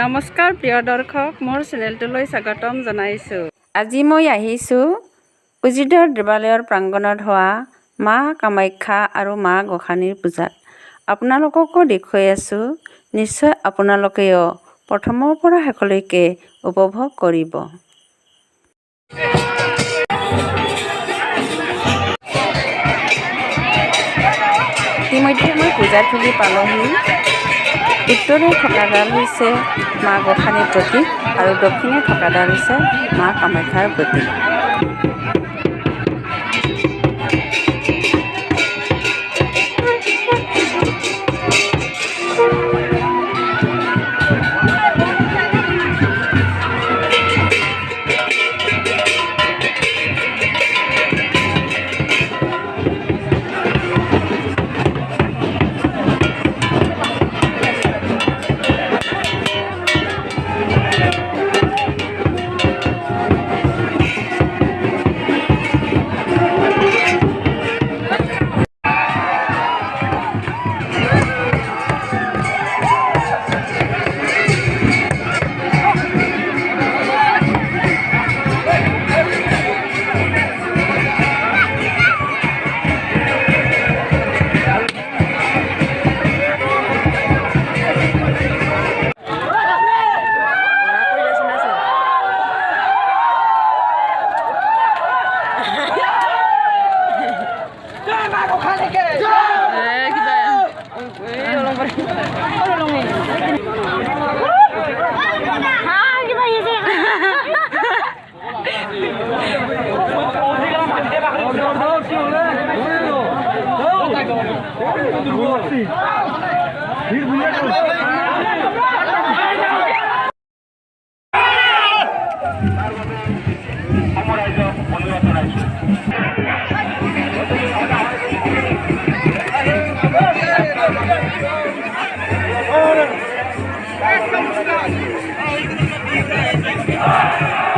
নমস্কাৰ প্ৰিয় দৰ্শক, মোৰ চেনেলটোলৈ স্বাগতম জনাইছোঁ। আজি মই আহিছোঁ উজিৰদৰ দেৱালয়ৰ প্ৰাংগণত হোৱা মা কামাখ্যা আৰু মা গোসানীৰ পূজাত। আপোনালোককো দেখুৱাই আছোঁ, নিশ্চয় আপোনালোকেও প্ৰথমৰ পৰা শেষলৈকে উপভোগ কৰিব। ইতিমধ্যে মই পূজাথলী পালোহি। উত্তৰে থকাডাল হৈছে মা গোসানীৰ প্ৰতীক আৰু দক্ষিণে থকাডাল হৈছে মা কামাখ্যাৰ প্ৰতীক। Oh,